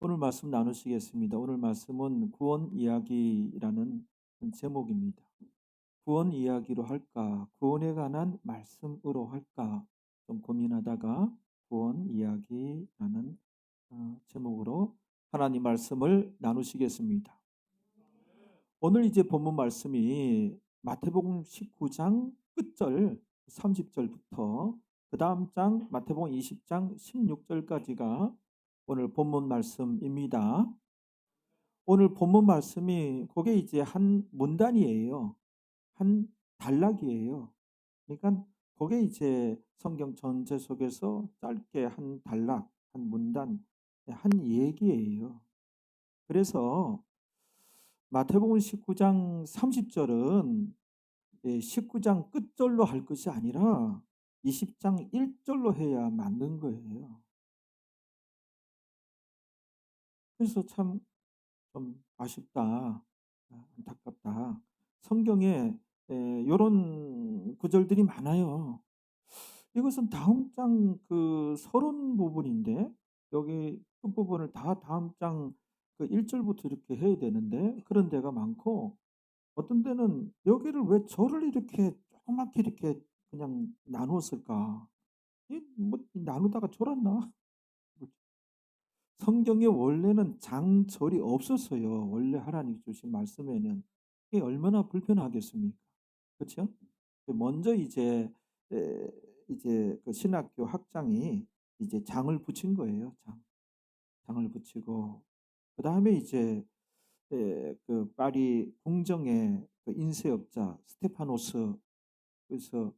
오늘 말씀 나누시겠습니다. 오늘 말씀은 구원 이야기라는 제목입니다. 구원 이야기로 할까? 구원에 관한 말씀으로 할까? 좀 고민하다가 구원 이야기라는 제목으로 하나님 말씀을 나누시겠습니다. 오늘 이제 본문 말씀이 마태복음 19장 끝절 30절부터 그 다음 장 마태복음 20장 16절까지가 오늘 본문 말씀입니다. 오늘 본문 말씀이 그게 이제 한 문단이에요. 한 단락이에요. 그러니까 그게 이제 성경 전체 속에서 짧게 한 단락, 한 문단, 한 얘기예요. 그래서 마태복음 19장 30절은 19장 끝절로 할 것이 아니라 20장 1절로 해야 맞는 거예요. 그래서 참 좀 아쉽다. 안타깝다. 성경에 요런 구절들이 많아요. 이것은 다음 장 그 서론 부분인데 여기 끝부분을 다 다음 장 그 1 절부터 이렇게 해야 되는데 그런 데가 많고 어떤 데는 여기를 왜 절을 이렇게 조그맣게 이렇게 그냥 나누었을까? 이 뭐 나누다가 졸았나? 성경에 원래는 장절이 없었어요. 원래 하나님 주신 말씀에는. 이게 얼마나 불편하겠습니까? 그렇죠? 먼저 이제 그 신학교 학장이 이제 장을 붙인 거예요. 장을 붙이고 그다음에 이제 그 파리 궁정의 그 인쇄업자 스테파노스 그래서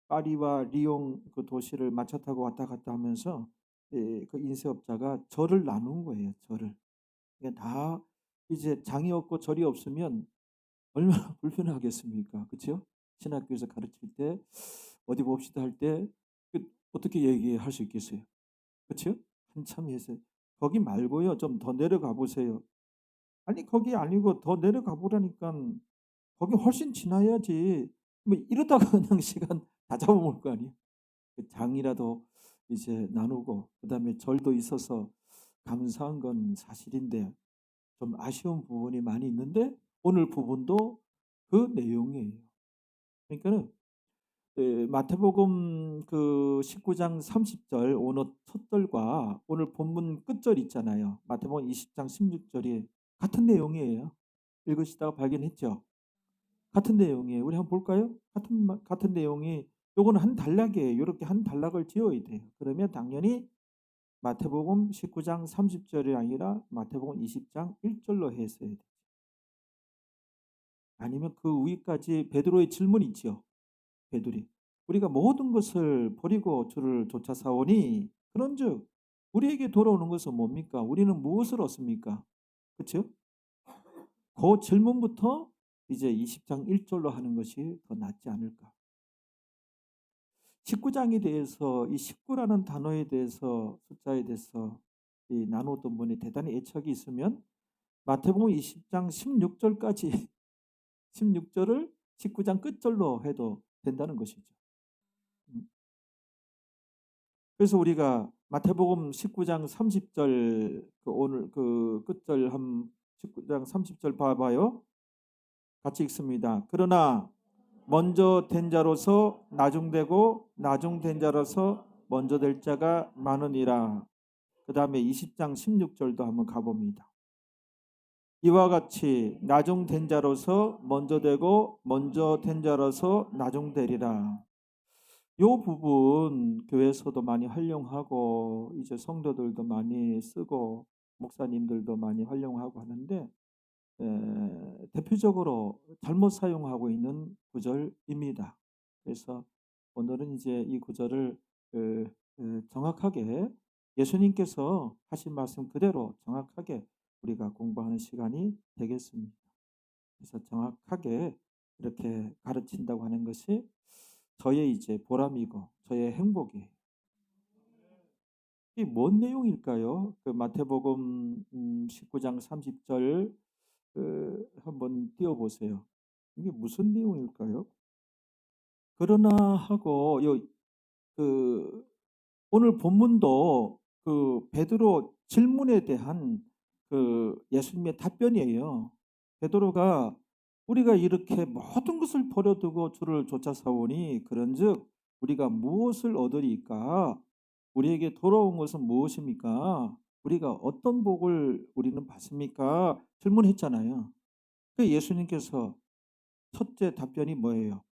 파리와 리옹 그 도시를 마차 타고 왔다 갔다 하면서 그 인쇄업자가 절을 나눈 거예요, 절을. 이게 다 이제 장이 없고 절이 없으면 얼마나 불편하겠습니까? 그렇죠? 신학교에서 가르칠 때 어디 봅시다 할 때 어떻게 얘기할 수 있겠어요? 그렇죠? 한참 해서 거기 말고요. 좀 더 내려가 보세요. 아니 거기 아니고 더 내려가 보라니깐 거기 훨씬 지나야지. 뭐 이러다가 그냥 시간 다 잡아먹을 거 아니에요. 그 장이라도 이제 나누고 그다음에 절도 있어서 감사한 건 사실인데 좀 아쉬운 부분이 많이 있는데 오늘 부분도 그 내용이에요. 그러니까는 마태복음 그 19장 30절 오늘 첫 절과 오늘 본문 끝절 있잖아요. 마태복음 20장 16절이 같은 내용이에요. 읽으시다가 발견했죠? 같은 내용이에요. 우리 한번 볼까요? 같은 내용이 요거는 한 단락이에요. 요렇게 한 단락을 지어야 돼요. 그러면 당연히 마태복음 19장 30절이 아니라 마태복음 20장 1절로 했어야 돼요. 아니면 그 위까지 베드로의 질문이 있죠. 베드로이 우리가 모든 것을 버리고 주를 쫓아사오니 그런즉 우리에게 돌아오는 것은 뭡니까? 우리는 무엇을 얻습니까? 그렇죠? 그 질문부터 이제 20장 1절로 하는 것이 더 낫지 않을까? 19장에 대해서 이 19라는 단어에 대해서 숫자에 대해서 이 나누었던 분이 대단히 애착이 있으면 마태복음 20장 16절까지 16절을 19장 끝절로 해도 된다는 것이죠. 음. 그래서 우리가 마태복음 19장 30절 그 오늘 그 끝절 한 19장 30절 봐봐요. 같이 읽습니다. 그러나 먼저 된 자로서 나중되고 나중된 자로서 먼저 될 자가 많으니라. 그 다음에 20장 16절도 한번 가봅니다. 이와 같이 나중된 자로서 먼저 되고 먼저 된 자로서 나중되리라. 요 부분 교회에서도 많이 활용하고 이제 성도들도 많이 쓰고 목사님들도 많이 활용하고 하는데 대표적으로 잘못 사용하고 있는 구절입니다. 그래서 오늘은 이제 이 구절을 정확하게 예수님께서 하신 말씀 그대로 정확하게 우리가 공부하는 시간이 되겠습니다. 그래서 정확하게 이렇게 가르친다고 하는 것이 저의 이제 보람이고 저의 행복이에요. 이 뭔 내용일까요? 그 마태복음 19장 30절 한번 띄워보세요. 이게 무슨 내용일까요? 그러나 하고 요 그 오늘 본문도 그 베드로 질문에 대한 예수님의 답변이에요. 베드로가 "우리가 이렇게 모든 것을 버려두고 주를 쫓아사오니 그런즉 우리가 무엇을 얻으리까? 우리에게 돌아온 것은 무엇입니까? 우리가 어떤 복을 우리는 받습니까?" 질문했잖아요. 그 예수님께서 첫째 답변이 뭐예요?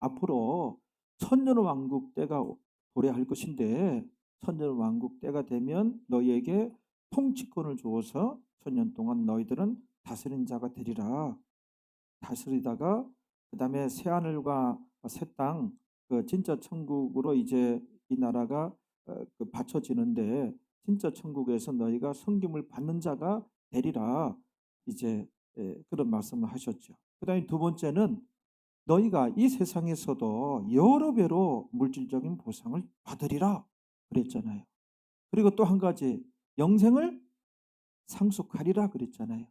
앞으로 천년 왕국 때가 도래할 것인데 천년 왕국 때가 되면 너희에게 통치권을 주어서 천년 동안 너희들은 다스린 자가 되리라. 다스리다가 그다음에 새 하늘과 새 땅, 그 진짜 천국으로 이제 이 나라가 바쳐지는데 진짜 천국에서 너희가 섬김을 받는 자가 되리라. 이제 그런 말씀을 하셨죠. 그다음에 두 번째는 너희가 이 세상에서도 여러 배로 물질적인 보상을 받으리라 그랬잖아요. 그리고 또 한 가지 영생을 상속하리라 그랬잖아요.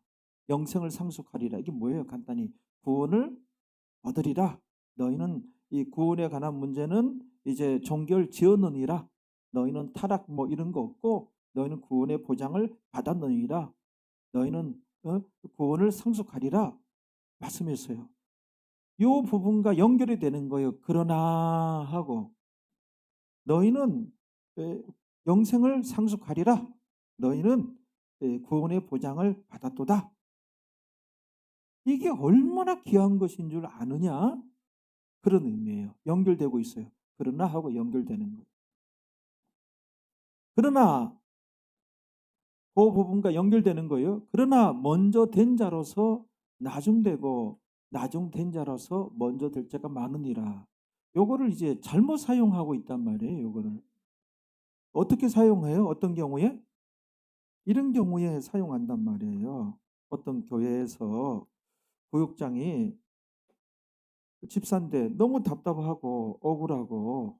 영생을 상속하리라. 이게 뭐예요? 간단히 구원을 얻으리라. 너희는 이 구원에 관한 문제는 이제 종결지었느니라. 너희는 타락 뭐 이런 거 없고 너희는 구원의 보장을 받았느니라. 너희는 구원을 상속하리라 말씀했어요. 요 부분과 연결이 되는 거예요. 그러나 하고 너희는 영생을 상속하리라. 너희는 구원의 보장을 받았도다. 이게 얼마나 귀한 것인 줄 아느냐? 그런 의미예요. 연결되고 있어요. 그러나 하고 연결되는 거예요. 그러나 그 부분과 연결되는 거예요. 그러나 먼저 된 자로서 나중되고 나중된 자로서 먼저 될 자가 많으니라. 요거를 이제 잘못 사용하고 있단 말이에요. 요거를. 어떻게 사용해요? 어떤 경우에? 이런 경우에 사용한단 말이에요. 어떤 교회에서 교육장이 집사인데 너무 답답하고 억울하고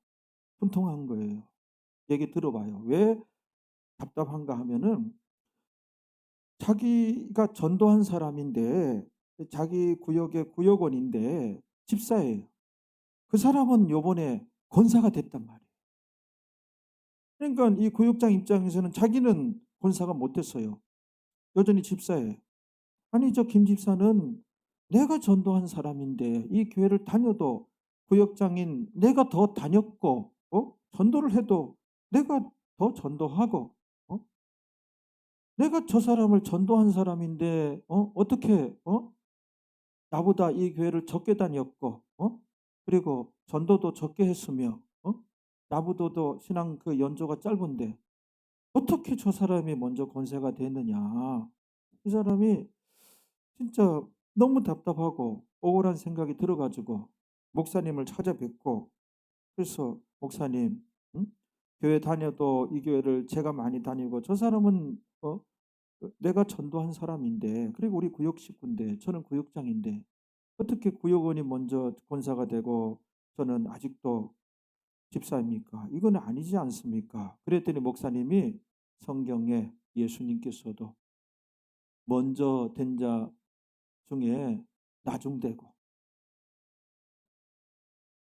분통한 거예요. 얘기 들어봐요. 왜 답답한가 하면은 자기가 전도한 사람인데 자기 구역의 구역원인데 집사예요. 그 사람은 요번에 권사가 됐단 말이에요. 그러니까 이 구역장 입장에서는 자기는 권사가 못 됐어요. 여전히 집사예요. 아니 저 김 집사는 내가 전도한 사람인데 이 교회를 다녀도 구역장인 내가 더 다녔고 전도를 해도 내가 더 전도하고 내가 저 사람을 전도한 사람인데 어떻게 나보다 이 교회를 적게 다녔고 그리고 전도도 적게 했으며 나보다도 신앙 그 연조가 짧은데 어떻게 저 사람이 먼저 권세가 됐느냐. 이 사람이 진짜 너무 답답하고 억울한 생각이 들어 가지고 목사님을 찾아뵙고 그래서 "목사님 응? 교회 다녀도 이 교회를 제가 많이 다니고 저 사람은 내가 전도한 사람인데 그리고 우리 구역 식구인데 저는 구역장인데 어떻게 구역원이 먼저 권사가 되고 저는 아직도 집사입니까? 이건 아니지 않습니까?" 그랬더니 목사님이 성경에 예수님께서도 먼저 된 자 중에 나중되고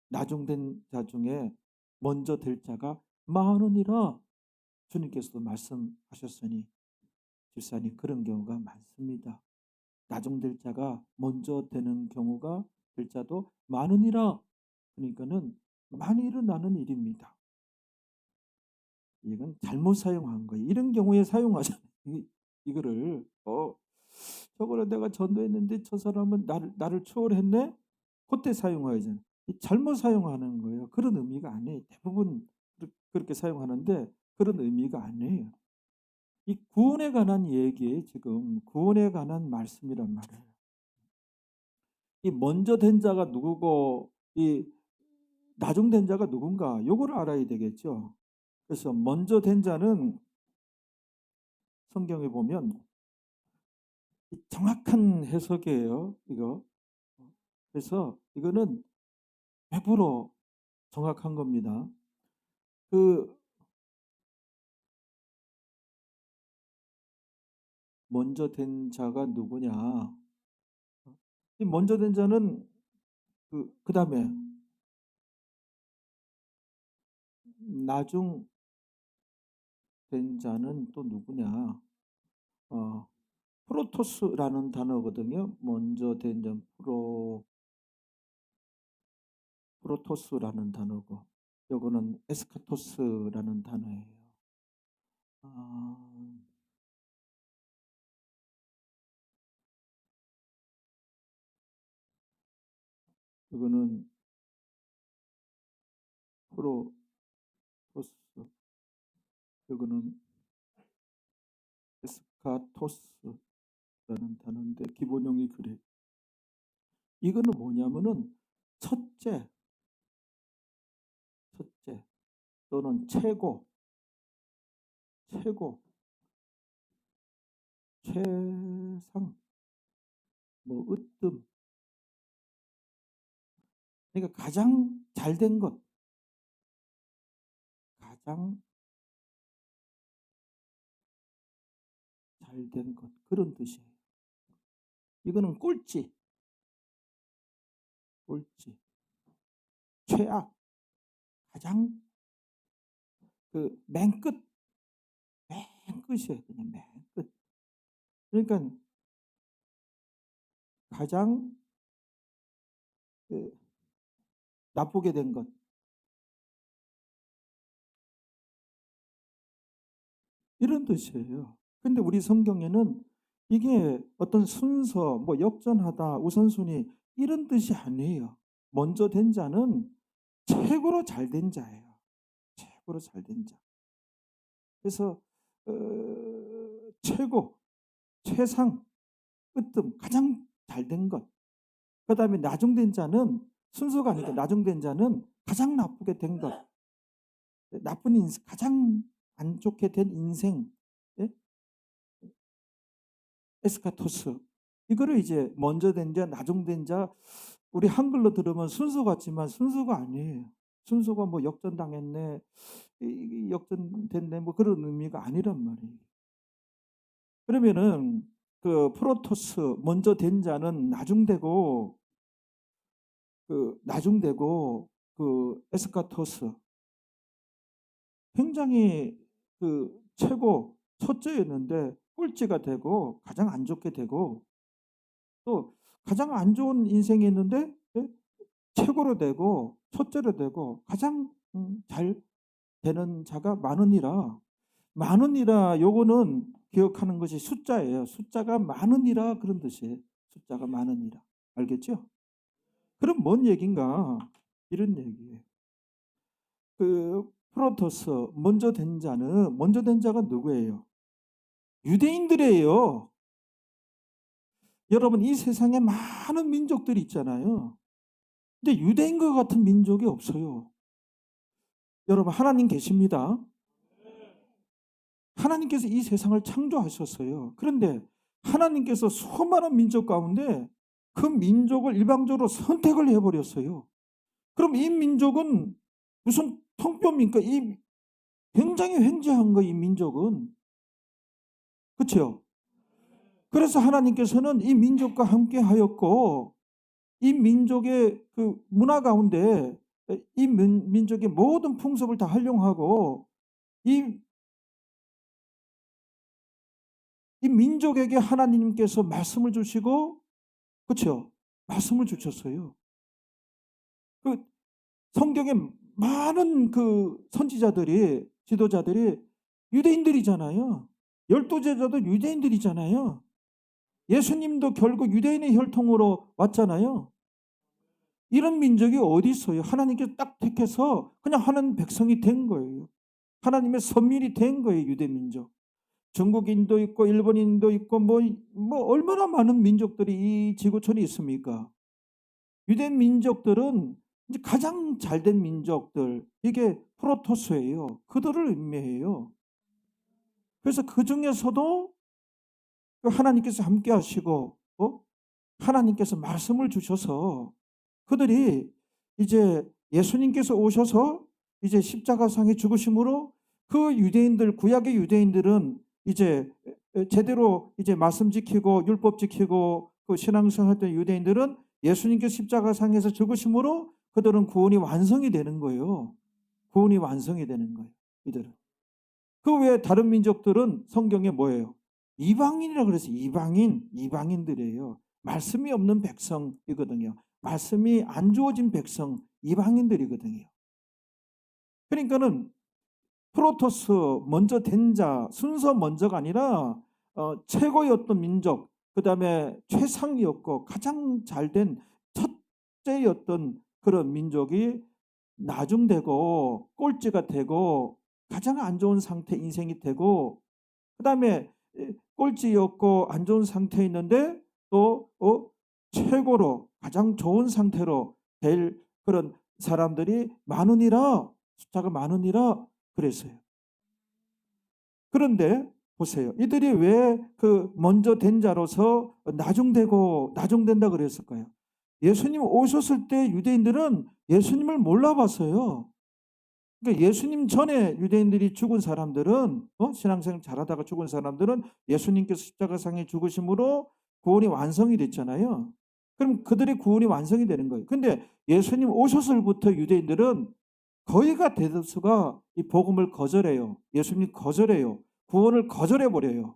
나중된 자 중에 먼저 될 자가 많으니라 주님께서도 말씀하셨으니 집사님 그런 경우가 많습니다. 나중될 자가 먼저 되는 경우가 될 자도 많으니라. 그러니까는 많이 일어나는 일입니다. 이건 잘못 사용한 거예요. 이런 경우에 사용하잖아요. 이거를 저거를 내가 전도했는데 저 사람은 나를 초월했네. 그때 사용해야죠. 잘못 사용하는 거예요. 그런 의미가 아니에요. 대부분 그렇게 사용하는데 그런 의미가 아니에요. 이 구원에 관한 얘기 지금 구원에 관한 말씀이란 말이에요. 이 먼저 된 자가 누구고 이 나중된 자가 누군가 요거를 알아야 되겠죠. 그래서 먼저 된 자는 성경에 보면 정확한 해석이에요. 이거. 그래서 이거는 100% 정확한 겁니다. 그 먼저 된 자가 누구냐? 이 먼저 된 자는 그다음에 나중 된 자는 또 누구냐? 어, 프로토스라는 단어거든요. 먼저 된 자, 프로토스라는 단어고, 요거는 에스카토스라는 단어예요. 아, 이거는 프로토스, 이거는 에스카토스라는 단어인데 기본형이 그래. 이거는 뭐냐면은 첫째, 첫째 또는 최고, 최고, 최상, 뭐 으뜸. 그러니까 가장 잘된 것, 가장 잘된 것, 그런 뜻이에요. 이거는 꼴찌, 꼴찌, 최악, 가장 그 맨 끝, 맨 끝이에요. 그냥 맨 끝. 그러니까 가장 그 나쁘게 된 것, 이런 뜻이에요. 근데 우리 성경에는 이게 어떤 순서, 뭐 역전하다, 우선순위, 이런 뜻이 아니에요. 먼저 된 자는 최고로 잘된 자예요. 최고로 잘된 자. 그래서 최고, 최상, 으뜸, 가장 잘된 것. 그 다음에 나중된 자는 순서가 아니고 나중된 자는 가장 나쁘게 된 것. 나쁜 인생, 가장 안 좋게 된 인생. 예? 에스카토스. 이거를 이제 먼저 된 자, 나중된 자, 우리 한글로 들으면 순서 같지만 순서가 아니에요. 순서가 뭐 역전당했네, 역전됐네, 뭐 그런 의미가 아니란 말이에요. 그러면은 그 프로토스, 먼저 된 자는 나중되고, 그 에스카토스, 굉장히 그 최고 첫째였는데 꼴찌가 되고 가장 안 좋게 되고, 또 가장 안 좋은 인생이었는데 예? 최고로 되고 첫째로 되고 가장 잘 되는 자가 많으니라. 많으니라, 요거는 기억하는 것이 숫자예요. 숫자가 많으니라, 그런 뜻이에요. 숫자가 많으니라. 알겠죠? 그럼 뭔 얘기인가? 이런 얘기예요. 그 프로토스, 먼저 된 자가 누구예요? 유대인들이에요. 여러분, 이 세상에 많은 민족들이 있잖아요. 근데 유대인과 같은 민족이 없어요. 여러분, 하나님 계십니다. 하나님께서 이 세상을 창조하셨어요. 그런데 하나님께서 수많은 민족 가운데 그 민족을 일방적으로 선택을 해버렸어요. 그럼 이 민족은 무슨 통뼈입니까? 이 굉장히 횡재한 거, 이 민족은. 그렇죠? 그래서 하나님께서는 이 민족과 함께 하였고, 이 민족의 그 문화 가운데 이 민족의 모든 풍습을 다 활용하고, 이, 이 민족에게 하나님께서 말씀을 주시고, 그렇죠? 말씀을 주셨어요. 그 성경에 많은 그 선지자들이, 지도자들이 유대인들이잖아요. 열두 제자도 유대인들이잖아요. 예수님도 결국 유대인의 혈통으로 왔잖아요. 이런 민족이 어디 있어요? 하나님께서 딱 택해서 그냥 하는 백성이 된 거예요. 하나님의 선민이 된 거예요, 유대 민족. 중국인도 있고 일본인도 있고 뭐 얼마나 많은 민족들이 이 지구촌에 있습니까? 유대 민족들은 이제 가장 잘된 민족들, 이게 프로토스예요. 그들을 의미해요. 그래서 그 중에서도 하나님께서 함께 하시고 하나님께서 말씀을 주셔서 그들이 이제 예수님께서 오셔서 이제 십자가상에 죽으심으로 그 유대인들, 구약의 유대인들은 이제 제대로 이제 말씀 지키고 율법 지키고 그 신앙생활했던 유대인들은 예수님께서 십자가상에서 죽으심으로 그들은 구원이 완성이 되는 거예요. 구원이 완성이 되는 거예요. 이들은. 그 외에 다른 민족들은 성경에 뭐예요? 이방인이라 그래서 이방인들이에요. 말씀이 없는 백성이거든요. 말씀이 안 주어진 백성, 이방인들이거든요. 그러니까는 프로토스 먼저 된 자, 순서 먼저가 아니라 최고였던 민족, 그다음에 최상이었고 가장 잘된 첫째였던 그런 민족이 나중되고 꼴찌가 되고 가장 안 좋은 상태 인생이 되고, 그다음에 꼴찌였고 안 좋은 상태에 있는데 또 최고로 가장 좋은 상태로 될 그런 사람들이 많으니라, 숫자가 많으니라 그랬어요. 그런데 보세요. 이들이 왜 그 먼저 된 자로서 나중된다 그랬을까요? 예수님 오셨을 때 유대인들은 예수님을 몰라봤어요. 그러니까 예수님 전에 유대인들이 죽은 사람들은, 신앙생활 잘하다가 죽은 사람들은 예수님께서 십자가상에 죽으심으로 구원이 완성이 됐잖아요. 그럼 그들의 구원이 완성이 되는 거예요. 근데 예수님 오셨을부터 유대인들은 거의가 대다수가 이 복음을 거절해요. 예수님 거절해요. 구원을 거절해 버려요.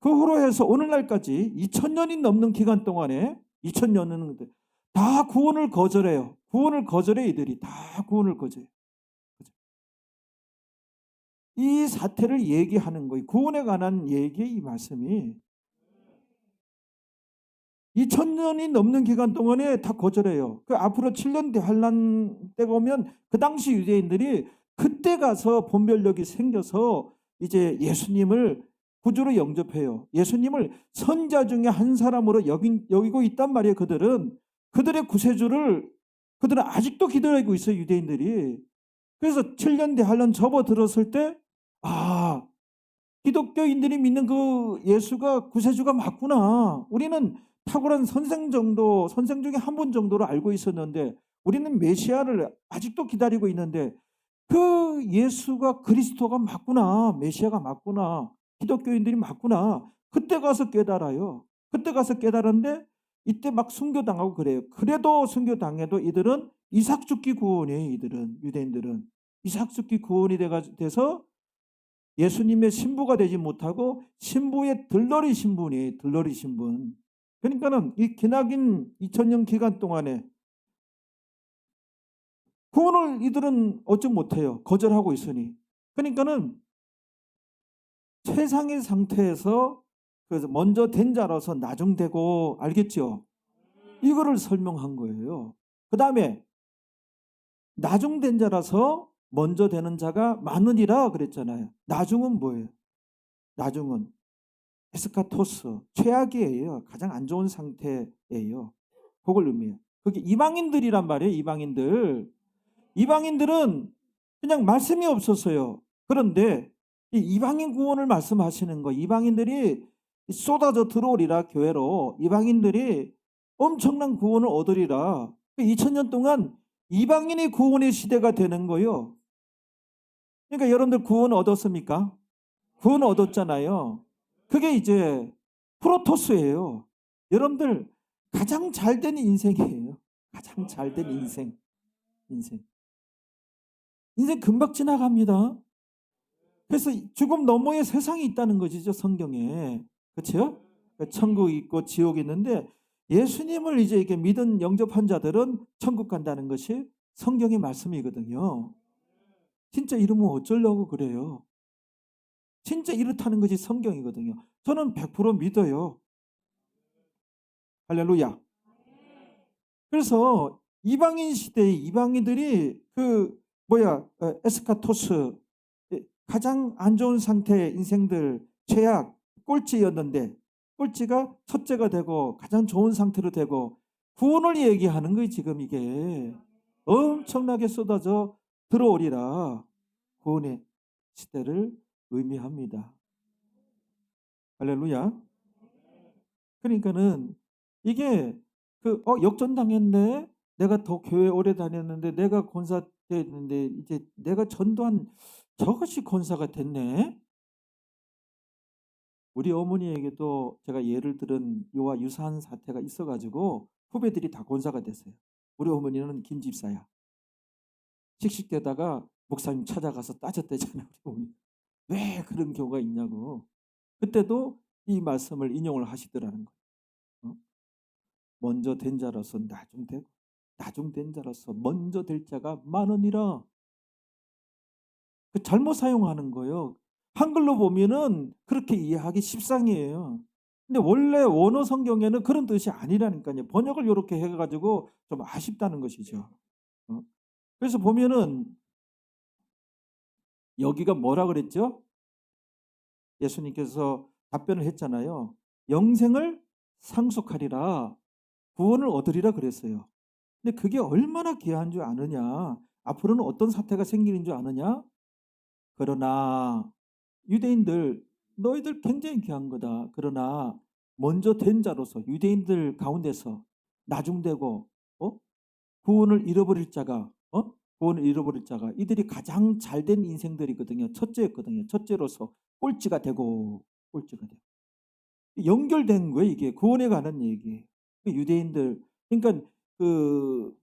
그 후로 해서 오늘날까지 2000년이 넘는 기간 동안에 2000년은 다 구원을 거절해요. 구원을 거절해 이들이 다 구원을 거절해요. 이 사태를 얘기하는 거예요. 구원에 관한 얘기의 이 말씀이 2000년이 넘는 기간 동안에 다 거절해요. 그 앞으로 7년 대환란 때가 오면 그 당시 유대인들이 그때 가서 분별력이 생겨서 이제 예수님을 구주로 영접해요. 예수님을 선자 중에 한 사람으로 여기고 있단 말이에요. 그들의 구세주를 그들은 아직도 기다리고 있어요. 유대인들이. 그래서 7년 대환란 접어들었을 때 기독교인들이 믿는 그 예수가 구세주가 맞구나. 우리는 탁월한 선생 중에 한 분 정도로 알고 있었는데 우리는 메시아를 아직도 기다리고 있는데 그 예수가 그리스도가 맞구나. 메시아가 맞구나. 기독교인들이 맞구나. 그때 가서 깨달아요. 그때 가서 깨달았는데 이때 막 순교당하고 그래요. 그래도 순교당해도 이들은 이삭 죽기 구원이에요. 유대인들은 이삭 죽기 구원이 돼서 예수님의 신부가 되지 못하고 신부의 들러리 신분이에요. 들러리 신분. 그러니까는 이 기나긴 2000년 기간 동안에 구원을 이들은 얻지 못해요. 거절하고 있으니. 그러니까는 최상의 상태에서 그래서 먼저 된 자로서 나중되고, 알겠죠? 이거를 설명한 거예요. 그 다음에 나중된 자라서 먼저 되는 자가 많으니라 그랬잖아요. 나중은 뭐예요? 나중은 에스카토스, 최악이에요. 가장 안 좋은 상태예요. 그걸 의미해요. 그게 이방인들이란 말이에요. 이방인들은 그냥 말씀이 없었어요. 그런데 이 이방인 구원을 말씀하시는 거, 이방인들이 쏟아져 들어오리라. 교회로 이방인들이 엄청난 구원을 얻으리라. 2000년 동안 이방인의 구원의 시대가 되는 거예요. 그러니까 여러분들 구원 얻었습니까? 구원 얻었잖아요. 그게 이제 프로토스예요. 여러분들 가장 잘된 인생이에요. 가장 잘된 인생. 인생. 인생 금방 지나갑니다. 그래서 죽음 너머의 세상이 있다는 것이죠, 성경에. 그렇죠? 천국이 있고 지옥이 있는데 예수님을 이제 이렇게 믿은 영접한 자들은 천국 간다는 것이 성경의 말씀이거든요. 진짜 이러면 어쩌려고 그래요? 진짜 이렇다는 것이 성경이거든요. 저는 100% 믿어요. 할렐루야. 그래서 이방인 시대의 이방인들이 에스카토스, 가장 안 좋은 상태의 인생들, 최악, 꼴찌였는데 꼴찌가 첫째가 되고 가장 좋은 상태로 되고 구원을 얘기하는 거예요. 지금 이게 엄청나게 쏟아져 들어오리라. 구원의 시대를 의미합니다. 할렐루야. 그러니까는 이게 역전당했네. 내가 더 교회 오래 다녔는데 내가 권사 됐는데 이제 내가 전도한 저것이 권사가 됐네. 우리 어머니에게도 제가 예를 들은 이와 유사한 사태가 있어가지고 후배들이 다 권사가 됐어요. 우리 어머니는 김집사야. 씩씩대다가 목사님 찾아가서 따졌대잖아요. 우리 어머니. 왜 그런 경우가 있냐고. 그때도 이 말씀을 인용을 하시더라는 거예요. 먼저 된 자로서 나중되고 나중된 자로서 먼저 될 자가 많으니라. 그 잘못 사용하는 거예요. 한글로 보면은 그렇게 이해하기 십상이에요. 근데 원래 원어 성경에는 그런 뜻이 아니라니까요. 번역을 요렇게 해 가지고 좀 아쉽다는 것이죠. 어. 그래서 보면은 여기가 뭐라 그랬죠? 예수님께서 답변을 했잖아요. 영생을 상속하리라. 구원을 얻으리라 그랬어요. 근데 그게 얼마나 귀한 줄 아느냐? 앞으로는 어떤 사태가 생기는 줄 아느냐? 그러나 유대인들 너희들 굉장히 귀한 거다. 그러나 먼저 된 자로서 유대인들 가운데서 나중되고 구원을 잃어버릴 자가 구원을 잃어버릴 자가 이들이 가장 잘된 인생들이거든요. 첫째였거든요. 첫째로서 꼴찌가 되고 연결된 거예요. 이게 구원에 관한 얘기. 유대인들 그러니까 그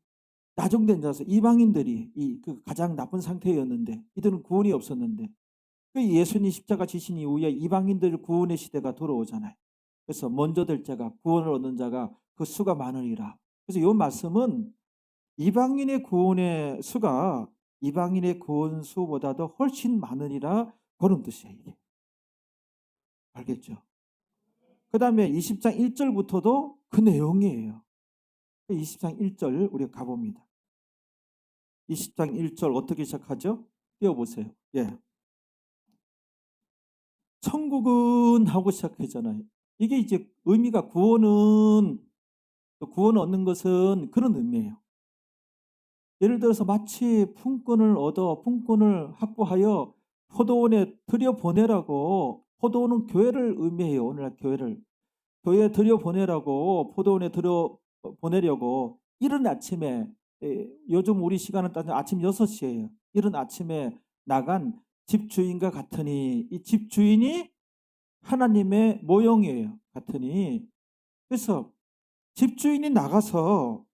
나중된 자로서 이방인들이 그 가장 나쁜 상태였는데 이들은 구원이 없었는데 그 예수님 십자가 지신 이후에 이방인들 구원의 시대가 돌아오잖아요. 그래서 먼저 될 자가 구원을 얻는 자가 그 수가 많으리라. 그래서 이 말씀은 이방인의 구원의 수가 이방인의 구원 수보다도 훨씬 많으리라 그런 뜻이에요. 이게. 알겠죠? 그 다음에 20장 1절부터도 그 내용이에요. 20장 1절 우리가 가봅니다. 20장 1절 어떻게 시작하죠? 띄워보세요. 예. 천국은 하고 시작했잖아요. 이게 이제 의미가 구원 얻는 것은 그런 의미예요. 예를 들어서 마치 품꾼을 확보하여 포도원에 들여보내라고 포도원은 교회를 의미해요. 오늘날 교회에 들여보내라고 포도원에 들여보내려고 이른 아침에 요즘 우리 시간은 따지면 아침 6시예요. 이른 아침에 나간 집주인과 같으니 이 집주인이 하나님의 모형이에요. 같으니 그래서 집주인이 나가서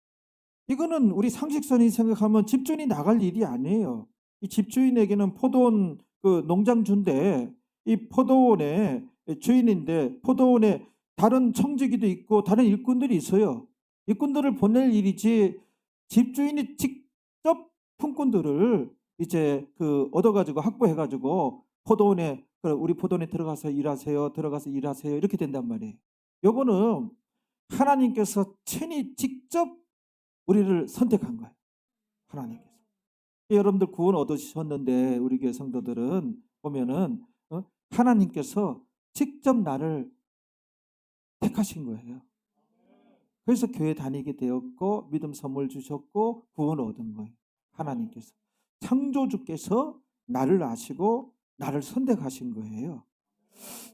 이거는 우리 상식선이 생각하면 집주인이 나갈 일이 아니에요. 이 집주인에게는 포도원 그 농장주인데 이 포도원의 주인인데 포도원에 다른 청지기도 있고 다른 일꾼들이 있어요. 일꾼들을 보낼 일이지 집주인이 직접 품꾼들을 이제 그 얻어가지고 확보해가지고 포도원에 우리 포도원에 들어가서 일하세요 이렇게 된단 말이에요. 요거는 하나님께서 친히 직접 우리를 선택한 거예요. 하나님께서. 여러분들 구원 얻으셨는데 우리 교회 성도들은 보면은 하나님께서 직접 나를 택하신 거예요. 그래서 교회 다니게 되었고 믿음 선물 주셨고 구원 얻은 거예요. 하나님께서. 창조주께서 나를 아시고 나를 선택하신 거예요.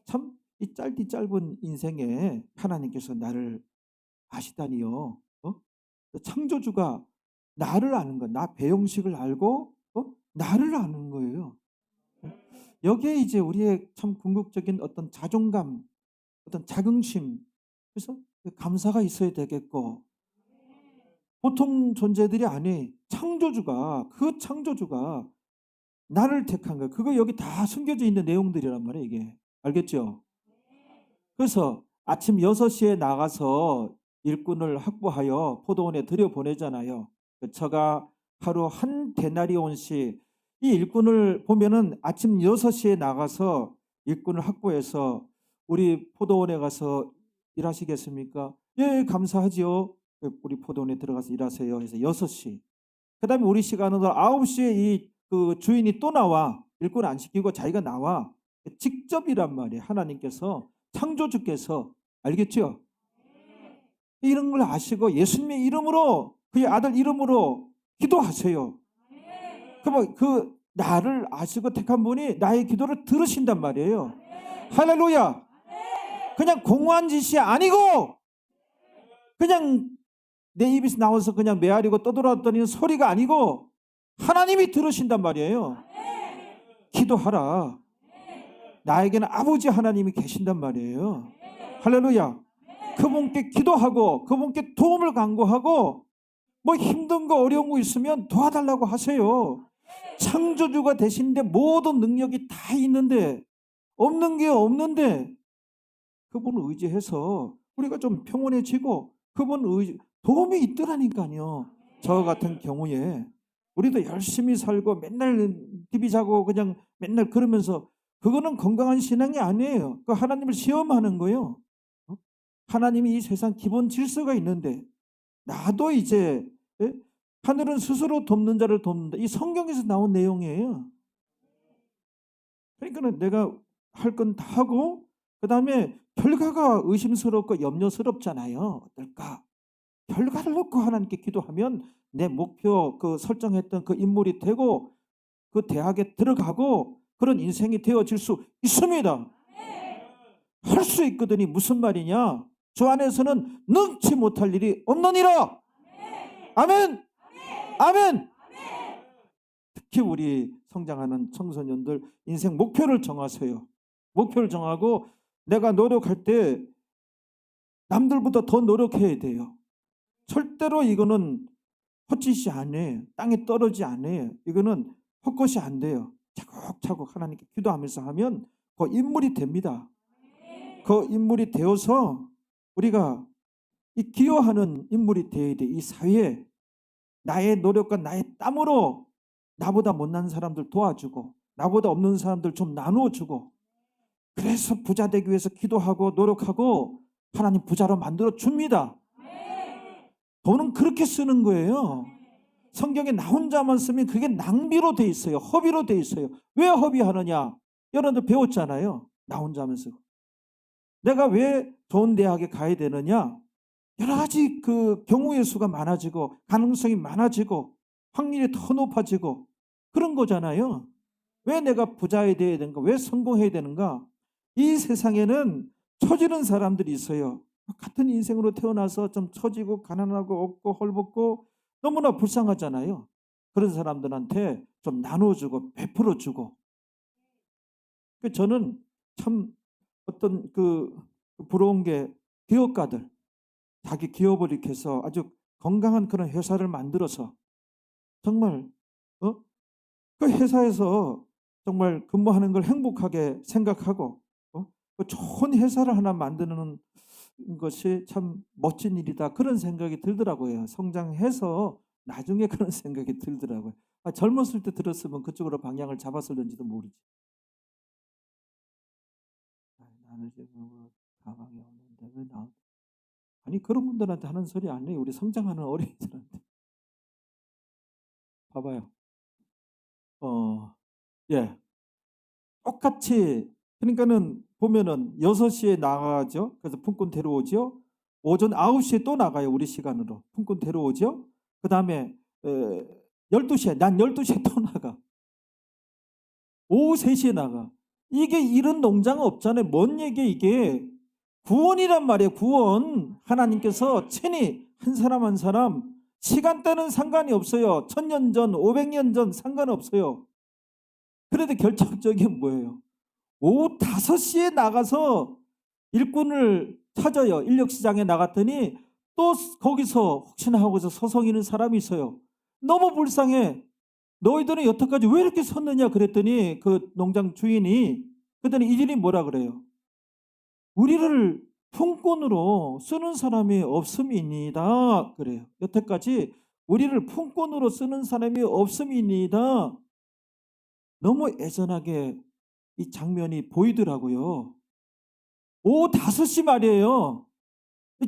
참 이 짧은 인생에 하나님께서 나를 아시다니요. 창조주가 나를 아는 거, 나 배영식을 알고 나를 아는 거예요. 여기에 이제 우리의 참 궁극적인 어떤 자존감, 어떤 자긍심, 그래서 감사가 있어야 되겠고 보통 존재들이 아니 그 창조주가 나를 택한 거예요. 그거 여기 다 숨겨져 있는 내용들이란 말이에요. 이게 알겠죠? 그래서 아침 6시에 나가서 일꾼을 확보하여 포도원에 들여보내잖아요. 저가 하루 한 데나리온씩 이 일꾼을 보면은 아침 6시에 나가서 일꾼을 확보해서 우리 포도원에 가서 일하시겠습니까? 예, 감사하지요. 우리 포도원에 들어가서 일하세요. 해서 6시. 그 다음에 우리 시간은 9시에 그 주인이 또 나와. 일꾼 안 시키고 자기가 나와. 직접이란 말이에요. 하나님께서. 창조주께서. 알겠죠? 이런 걸 아시고 예수님의 이름으로 그의 아들 이름으로 기도하세요. 그러면 그 나를 아시고 택한 분이 나의 기도를 들으신단 말이에요. 할렐루야. 그냥 공허한 짓이 아니고 그냥 내 입에서 나와서 그냥 메아리고 떠돌아다니는 소리가 아니고 하나님이 들으신단 말이에요. 기도하라. 나에게는 아버지 하나님이 계신단 말이에요. 할렐루야. 그분께 기도하고 그분께 도움을 간구하고 뭐 힘든 거 어려운 거 있으면 도와달라고 하세요. 창조주가 되신데 모든 능력이 다 있는데 없는 게 없는데 그분을 의지해서 우리가 좀 평온해지고 그분 도움이 있더라니까요. 저 같은 경우에 우리도 열심히 살고 맨날 TV 자고 그냥 맨날 그러면서 그거는 건강한 신앙이 아니에요. 그 하나님을 시험하는 거예요. 어? 하나님이 이 세상 기본 질서가 있는데 나도 이제 예? 하늘은 스스로 돕는 자를 돕는다. 이 성경에서 나온 내용이에요. 그러니까 내가 할 건 다 하고 그다음에 결과가 의심스럽고 염려스럽잖아요. 어떨까? 결과를 놓고 하나님께 기도하면 내 목표 그 설정했던 그 인물이 되고 그 대학에 들어가고 그런 인생이 되어질 수 있습니다. 할 수 있거든요. 무슨 말이냐? 주 안에서는 능치 못할 일이 없느니라. 아멘. 아멘. 특히 우리 성장하는 청소년들 인생 목표를 정하세요. 목표를 정하고 내가 노력할 때 남들보다 더 노력해야 돼요. 절대로 이거는 헛짓이 아니에요. 땅에 떨어지지 않아요. 이거는 헛것이 안 돼요. 차곡차곡 하나님께 기도하면서 하면 그 인물이 됩니다. 그 인물이 되어서 우리가 이 기여하는 인물이 되어야 돼. 이 사회에 나의 노력과 나의 땀으로 나보다 못난 사람들 도와주고 나보다 없는 사람들 좀 나누어주고 그래서 부자 되기 위해서 기도하고 노력하고 하나님 부자로 만들어 줍니다. 돈은 그렇게 쓰는 거예요. 성경에 나 혼자만 쓰면 그게 낭비로 돼 있어요. 허비로 돼 있어요. 왜 허비하느냐? 여러분들 배웠잖아요. 나 혼자만 쓰고. 내가 왜 좋은 대학에 가야 되느냐? 여러 가지 그 경우의 수가 많아지고 가능성이 많아지고 확률이 더 높아지고 그런 거잖아요. 왜 내가 부자야 돼야 되는가? 왜 성공해야 되는가? 이 세상에는 처지는 사람들이 있어요. 같은 인생으로 태어나서 좀 처지고 가난하고 없고 헐벗고 너무나 불쌍하잖아요. 그런 사람들한테 좀 나눠주고 베풀어주고. 저는 참 어떤 그 부러운 게 기업가들 자기 기업을 이렇게 해서 아주 건강한 그런 회사를 만들어서 정말 그 회사에서 정말 근무하는 걸 행복하게 생각하고 그 좋은 회사를 하나 만드는 것이 참 멋진 일이다. 그런 생각이 들더라고요. 성장해서 나중에 그런 생각이 들더라고요. 젊었을 때 들었으면 그쪽으로 방향을 잡았을는지도 모르지. 나는 지금 뭐 가방이 없는데 왜 나? 아니 그런 분들한테 하는 소리 아니에요. 우리 성장하는 어린이들한테. 봐봐요. 예. 똑같이 그러니까는 보면은 6시에 나가죠. 그래서 품꾼 데려오죠. 오전 9시에 또 나가요. 우리 시간으로. 품꾼 데려오죠. 그다음에 12시에 난 12시에 또 나가. 오후 3시에 나가. 이게 이런 농장 없잖아요. 뭔 얘기야 이게. 구원이란 말이에요. 구원. 하나님께서 친히 한 사람 한 사람 시간대는 상관이 없어요. 1000년 전, 500년 전 상관없어요. 그래도 결정적인 뭐예요? 오후 5시에 나가서 일꾼을 찾아요. 인력시장에 나갔더니 또 거기서 혹시나 하고서 서성이는 사람이 있어요. 너무 불쌍해. 너희들은 여태까지 왜 이렇게 섰느냐 그랬더니 그 농장 주인이 그랬더니 이들이 뭐라 그래요? 우리를 품꾼으로 쓰는 사람이 없음이니이다 그래요. 여태까지 우리를 품꾼으로 쓰는 사람이 없음이니이다. 너무 애잔하게 이 장면이 보이더라고요. 오후 5시 말이에요.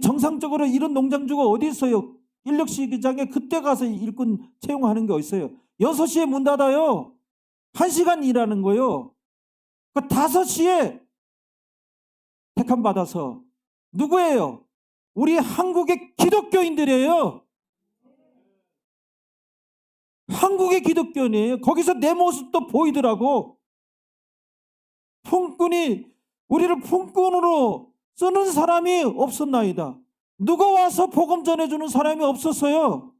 정상적으로 이런 농장주가 어디 있어요? 인력시장에 그때 가서 일꾼 채용하는 게 어디 있어요? 6시에 문 닫아요. 1시간 일하는 거예요. 그 5시에 택함 받아서 누구예요? 우리 한국의 기독교인들이에요. 한국의 기독교인이에요. 거기서 내 모습도 보이더라고. 품꾼이 우리를 품꾼으로 쓰는 사람이 없었나이다. 누가 와서 복음 전해주는 사람이 없었어요.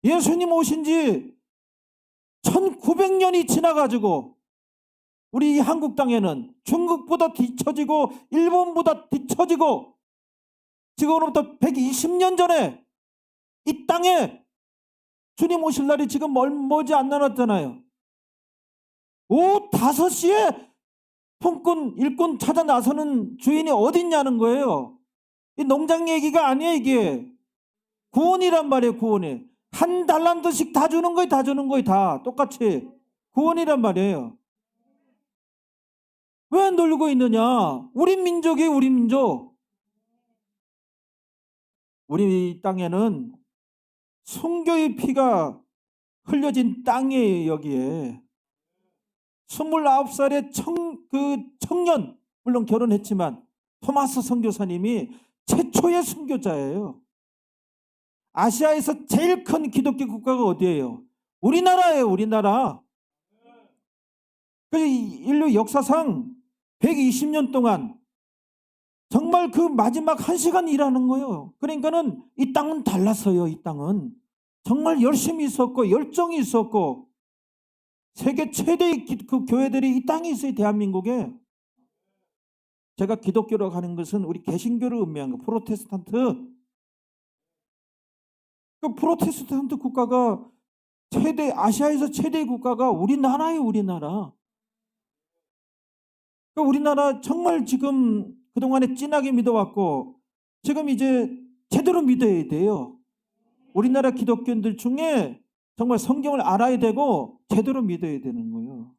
예수님 오신 지 1900년이 지나가지고 우리 이 한국 땅에는 중국보다 뒤처지고 일본보다 뒤처지고 지금으로부터 120년 전에 이 땅에 주님 오실 날이 지금 멀지 안 남았잖아요. 오후 5시에 품꾼, 일꾼 찾아 나서는 주인이 어딨냐는 거예요. 이 농장 얘기가 아니에요, 이게. 구원이란 말이에요, 구원이. 한 달란트씩 다 주는 거예요, 다 주는 거예요, 다. 똑같이. 구원이란 말이에요. 왜 놀고 있느냐? 우리 민족이 우리 민족. 우리 땅에는 순교의 피가 흘려진 땅이에요, 여기에. 29살의 청년, 물론 결혼했지만 토마스 선교사님이 최초의 선교자예요. 아시아에서 제일 큰 기독교 국가가 어디예요? 우리나라예요, 우리나라. 그 인류 역사상 120년 동안 정말 그 마지막 1시간 일하는 거예요. 그러니까는 이 땅은 달랐어요, 이 땅은. 정말 열심히 있었고, 열정이 있었고, 세계 최대의 그 교회들이 이 땅에 있어요, 대한민국에. 제가 기독교라고 하는 것은 우리 개신교를 의미한 거, 프로테스탄트. 그 프로테스탄트 국가가 아시아에서 최대의 국가가 우리나라예요, 우리나라. 그러니까 우리나라 정말 지금 그동안에 진하게 믿어왔고, 지금 이제 제대로 믿어야 돼요. 우리나라 기독교인들 중에 정말 성경을 알아야 되고, 제대로 믿어야 되는 거예요.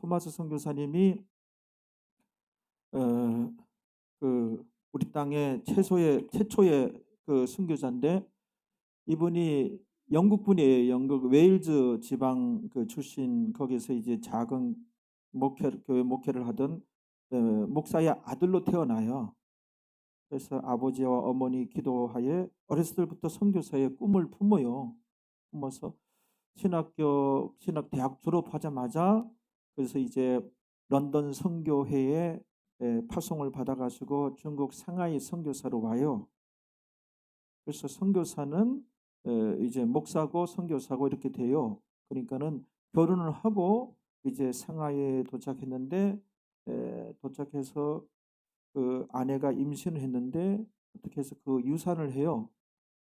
토마스 선교사님이 우리 땅의 최초의 그 선교사인데, 이분이 영국 분이에요. 영국 웨일즈 지방 그 출신, 거기서 이제 작은 교회 목회를 하던 목사의 아들로 태어나요. 그래서 아버지와 어머니 기도하에 어렸을 때부터 선교사의 꿈을 품어서 신학대학 졸업하자마자, 그래서 이제 런던 선교회에 파송을 받아가지고 중국 상하이 선교사로 와요. 그래서 선교사는 이제 목사고 선교사고 이렇게 돼요. 그러니까는 결혼을 하고 이제 상하이에 도착했는데, 도착해서 그 아내가 임신을 했는데 어떻게 해서 그 유산을 해요.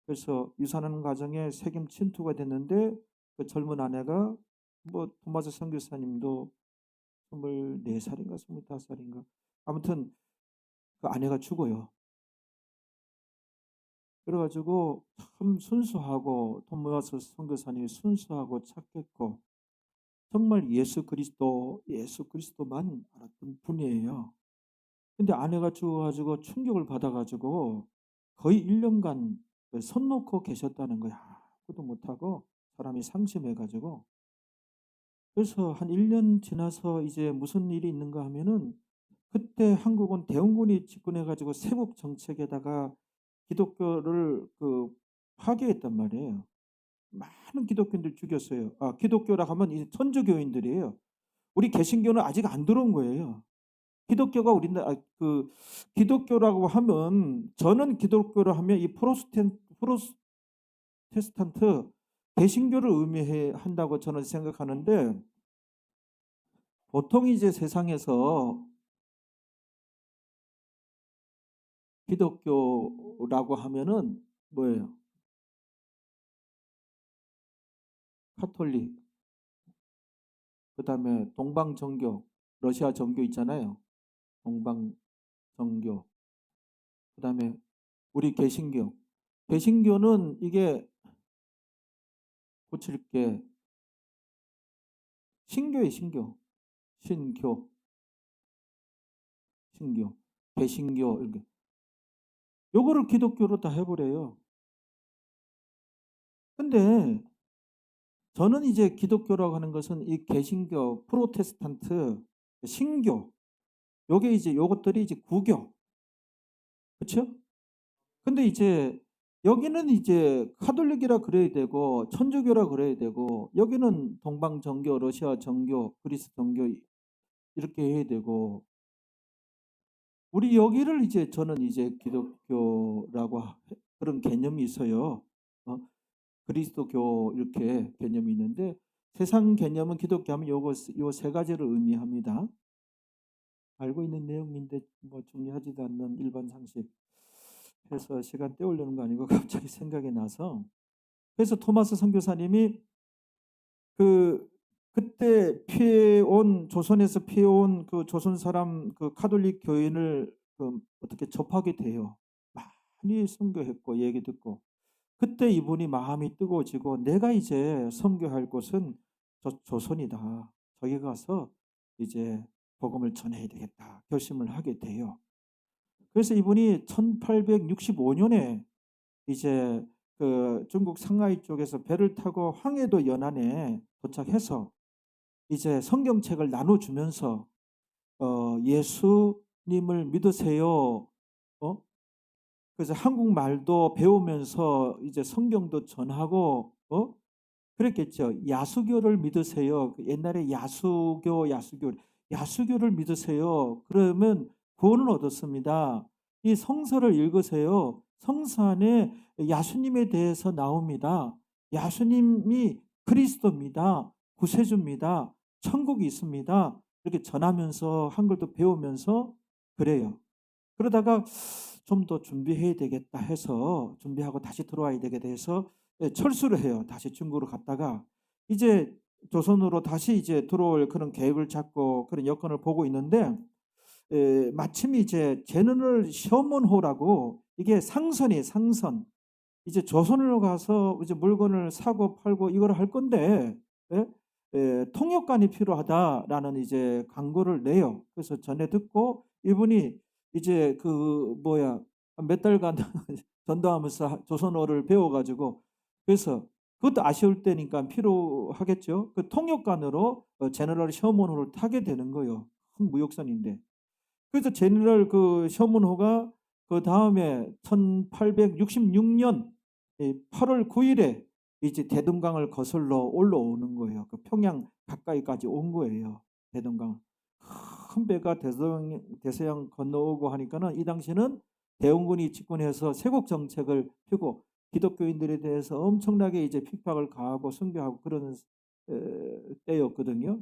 그래서 유산하는 과정에 세겜 침투가 됐는데, 그 젊은 아내가, 뭐 토마스 선교사님도 24살인가 25살인가 아무튼 그 아내가 죽어요. 그래가지고 참 순수하고, 토마스 선교사님이 순수하고 착했고, 정말 예수 그리스도만 알았던 분이에요. 근데 아내가 죽어가지고 충격을 받아가지고 거의 1년간 손 놓고 계셨다는 거야. 아무것도 못하고 사람이 상심해가지고. 그래서 한 1년 지나서 이제 무슨 일이 있는가 하면은, 그때 한국은 대원군이 집권해가지고 세법 정책에다가 기독교를 파괴했단 말이에요. 많은 기독교인들 죽였어요. 기독교라고 하면 이제 천주교인들이에요. 우리 개신교는 아직 안 들어온 거예요. 기독교가 기독교라고 하면, 저는 기독교를 하면 이 프로테스탄트 개신교를 의미한다고 저는 생각하는데, 보통 이제 세상에서 기독교라고 하면은 뭐예요? 카톨릭, 그다음에 동방정교, 러시아 정교 있잖아요. 동방정교. 그다음에 우리 개신교. 개신교는 이게 고칠 게 신교예요, 신교. 개신교 이렇게. 요거를 기독교로 다 해버려요. 근데 저는 이제 기독교라고 하는 것은 이 개신교, 프로테스탄트, 신교, 요게 이제 요것들이 이제 구교. 그렇죠? 근데 이제 여기는 이제 카톨릭이라 그래야 되고 천주교라 그래야 되고, 여기는 동방정교, 러시아 정교, 그리스 정교 이렇게 해야 되고, 우리 여기를 이제 저는 이제 기독교라고 그런 개념이 있어요. 그리스도교 이렇게 개념이 있는데, 세상 개념은 기독교 하면 요 세 가지를 의미합니다. 알고 있는 내용인데 뭐 중요하지도 않는 일반 상식 해서 시간 때우려는 거 아니고 갑자기 생각이 나서. 그래서 토마스 선교사님이 그때 피해온 조선에서 피해온 그 조선 사람 그 가톨릭 교인을 어떻게 접하게 돼요. 많이 선교했고 얘기 듣고. 그때 이분이 마음이 뜨거워지고 '내가 이제 선교할 곳은 조선이다. 저기 가서 이제 복음을 전해야 되겠다.' 결심을 하게 돼요. 그래서 이분이 1865년에 이제 그 중국 상하이 쪽에서 배를 타고 황해도 연안에 도착해서 이제 성경책을 나눠주면서 "예수님을 믿으세요." 어 그래서 한국말도 배우면서 이제 성경도 전하고 그랬겠죠. "야수교를 믿으세요." 그 옛날에 야수교를 믿으세요. 그러면 구원을 얻었습니다. 이 성서를 읽으세요. 성서 안에 야수님에 대해서 나옵니다. 야수님이 그리스도입니다. 구세주입니다. 천국이 있습니다. 이렇게 전하면서 한글도 배우면서 그래요. 그러다가 '좀 더 준비해야 되겠다.' 해서 준비하고 다시 들어와야 되게 돼서 철수를 해요. 다시 중국으로 갔다가 이제 조선으로 다시 이제 들어올 그런 계획을 잡고 그런 여건을 보고 있는데 마침 이제 제너럴 셔먼호라고 이게 상선이에요, 상선. 이제 조선으로 가서 이제 물건을 사고 팔고 이걸 할 건데 예? "통역관이 필요하다."라는 이제 광고를 내요. 그래서 전해 듣고 이분이 이제 몇 달간 전도하면서 조선어를 배워 가지고 그래서 그것도 아쉬울 때니까 필요하겠죠. 그 통역관으로 제너럴 셔먼호를 타게 되는 거예요. 큰 무역선인데. 그래서 제너럴 셔먼호가 그다음에 1866년 8월 9 일에 이제 대동강을 거슬러 올라오는 거예요. 그 평양 가까이까지 온 거예요, 대동강을. 큰 배가 대서양 건너오고 하니까는 이 당시는 대원군이 집권해서 세국 정책을 펴고 기독교인들에 대해서 엄청나게 이제 핍박을 가하고 순교하고 그러는 때였거든요.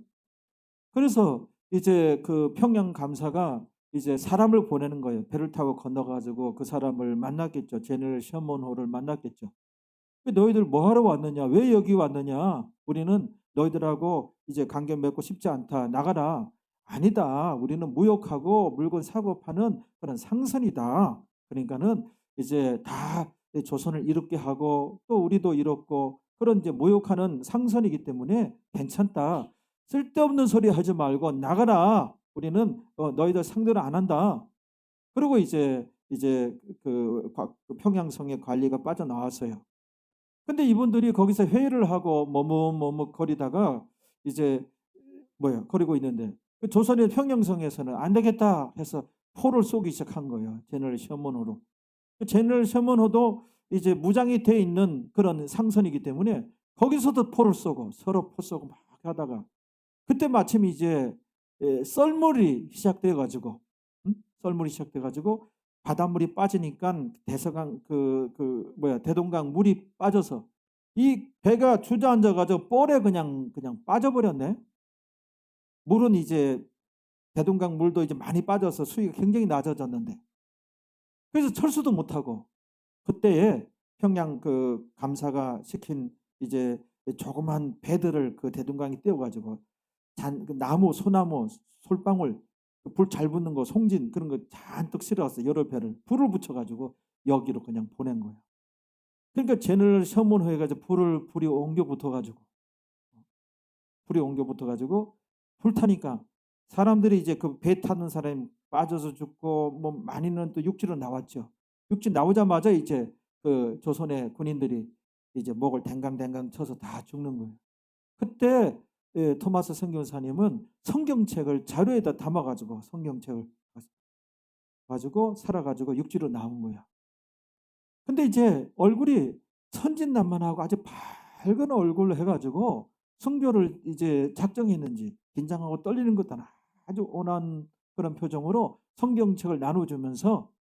그래서 이제 그 평양 감사가 이제 사람을 보내는 거예요. 배를 타고 건너 가지고 그 사람을 만났겠죠. 제너럴 셔먼호를 만났겠죠. "너희들 뭐 하러 왔느냐? 왜 여기 왔느냐? 우리는 너희들하고 이제 관계 맺고 싶지 않다. 나가라." "아니다. 우리는 무역하고 물건 사고 파는 그런 상선이다. 그러니까는 이제 다 조선을 이롭게 하고 또 우리도 이롭고 그런 이제 무역하는 상선이기 때문에 괜찮다. 쓸데없는 소리 하지 말고 나가라. 우리는 너희들 상대로 안 한다." 그리고 이제 그 평양성의 관리가 빠져나왔어요. 근데 이분들이 거기서 회의를 하고 머뭇머뭇거리다가 이제 거리고 있는데 그 조선의 평양성에서는 "안 되겠다." 해서 포를 쏘기 시작한 거예요, 제너럴 셔먼호로. 그 제너럴 셔먼호도 이제 무장이 돼 있는 그런 상선이기 때문에 거기서도 포를 쏘고 서로 포 쏘고 막 하다가 그때 마침 이제 썰물이 시작돼 가지고 썰물이 시작돼 가지고 바닷물이 빠지니깐 대서강 대동강 물이 빠져서 이 배가 주저앉아 가지고 볼에 그냥 빠져버렸네. 물은 이제 대동강 물도 이제 많이 빠져서 수위가 굉장히 낮아졌는데 그래서 철수도 못하고 그때에 평양 감사가 시킨 이제 조그만 배들을 그 대동강에 띄워 가지고 그 나무, 소나무, 솔방울, 불 잘 붙는 거, 송진 그런 거 잔뜩 실어서 여러 배를 불을 붙여 가지고 여기로 그냥 보낸 거예요. 그러니까 쟤를 서문해 가지고 불이 옮겨 붙어 가지고 불 타니까 사람들이 이제 그 배 타는 사람이 빠져서 죽고 뭐 많이는 또 육지로 나왔죠. 육지 나오자마자 이제 그 조선의 군인들이 이제 목을 댕강댕강 쳐서 다 죽는 거예요. 그때 토마스 선교사님은 성경책을 자루에다 담아 가지고 성경책을 가지고 살아 가지고 육지로 나온 거야. 근데 이제 얼굴이 천진난만하고 아주 밝은 얼굴로 해 가지고 선교를 이제 작정했는지 긴장하고 떨리는 것도 아주 온화한 그런 표정으로 성경책을 나눠 주면서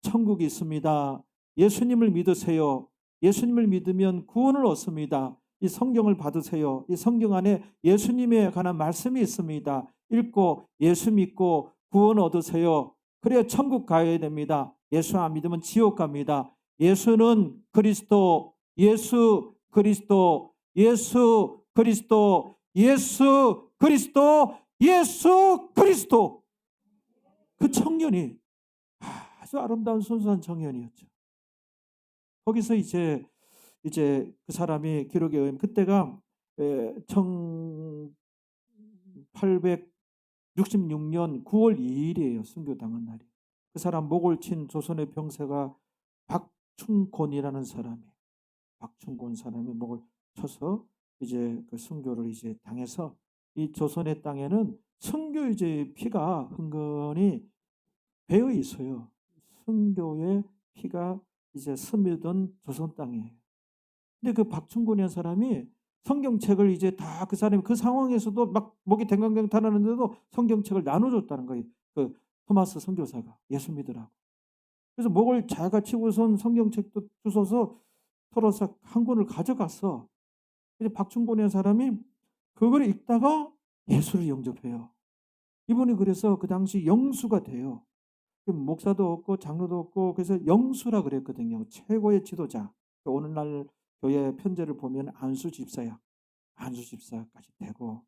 "천국이 있습니다. 예수님을 믿으세요. 예수님을 믿으면 구원을 얻습니다. 이 성경을 받으세요. 이 성경 안에 예수님에 관한 말씀이 있습니다. 읽고 예수 믿고 구원 얻으세요. 그래야 천국 가야 됩니다. 예수 안 믿으면 지옥 갑니다. 예수는 그리스도, 예수 그리스도, 예수 그리스도, 예수 그리스도, 예수 그리스도. 그 청년이 아주 아름다운 순수한 청년이었죠. 거기서 이제 그 사람이 기록에 의하면 그때가 1866년 9월 2일이에요. 순교당한 날이. 그 사람 목을 친 조선의 병사가 박충곤이라는 사람이에요. 박충곤 사람이 목을 쳐서 이제 그 순교를 이제 당해서 이 조선의 땅에는 순교의 피가 흥건히 배어 있어요. 순교의 피가 이제 스며든 조선 땅이에요. 근데 그 박충곤이라는 사람이 성경책을 이제 다 그 사람이 그 상황에서도 막 목이 댕강댕탕하는데도 성경책을 나눠줬다는 거예요. 그 토마스 선교사가 예수 믿으라고. 그래서 목을 자가 치고선 성경책도 주워서 털어서 한 권을 가져갔어. 그래서 박충곤이라는 사람이 그걸 읽다가 예수를 영접해요. 이분이 그래서 그 당시 영수가 돼요. 목사도 없고 장로도 없고 그래서 영수라 그랬거든요. 최고의 지도자. 오늘날 교회 편제를 보면 안수 집사야. 안수 집사까지 되고.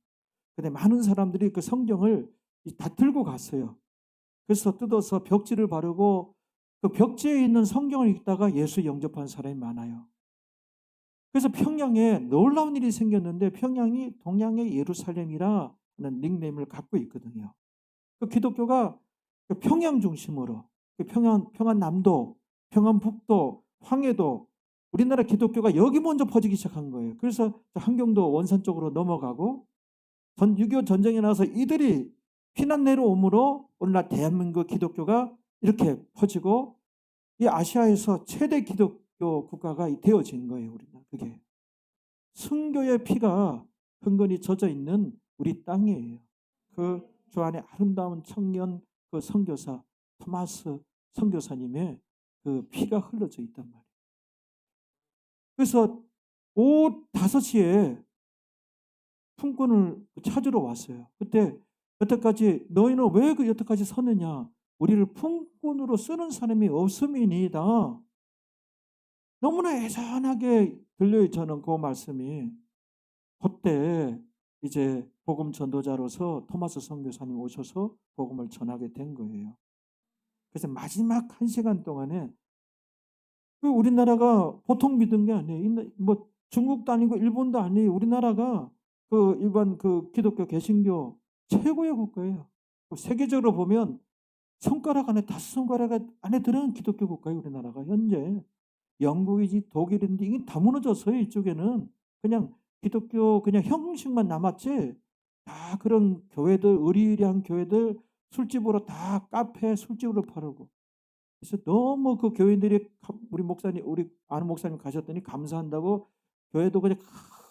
근데 많은 사람들이 그 성경을 다 들고 갔어요. 그래서 뜯어서 벽지를 바르고 그 벽지에 있는 성경을 읽다가 예수 영접한 사람이 많아요. 그래서 평양에 놀라운 일이 생겼는데 평양이 동양의 예루살렘이라는 닉네임을 갖고 있거든요. 그 기독교가 그 평양 중심으로 평안남도, 평안북도, 황해도 우리나라 기독교가 여기 먼저 퍼지기 시작한 거예요. 그래서 함경도 원산 쪽으로 넘어가고 6.25 전쟁이 나서 이들이 피난 내려옴으로 오늘날 대한민국 기독교가 이렇게 퍼지고 이 아시아에서 최대 기독교 국가가 되어진 거예요. 우리나라 그게 순교의 피가 흥건히 젖어 있는 우리 땅이에요. 그 주 안에 아름다운 청년 그 선교사 토마스 선교사님의 그 피가 흘러져 있단 말이에요. 그래서 오후 5시에 품꾼을 찾으러 왔어요. 그때 여태까지 너희는 왜 그 여태까지 서느냐? 우리를 품꾼으로 쓰는 사람이 없음이니이다. 너무나 애잔하게 들려요. 저는 그 말씀이. 그때 이제 복음 전도자로서 토마스 선교사님 오셔서 복음을 전하게 된 거예요. 그래서 마지막 1시간 동안에 그 우리나라가 보통 믿은 게 아니에요. 뭐 중국도 아니고 일본도 아니에요. 우리나라가 그 일반 그 기독교 개신교 최고의 국가예요. 세계적으로 보면 손가락 안에 5손가락 안에 들어간 기독교 국가예요. 우리나라가 현재. 영국이지 독일인데 이게 다 무너졌어요. 이쪽에는 그냥 기독교 그냥 형식만 남았지. 다 그런 교회들 의리의리한 교회들 술집으로 다 카페 술집으로 팔고. 그래서 너무 그 교인들이 우리 목사님 우리 아는 목사님 가셨더니 감사한다고 교회도 그냥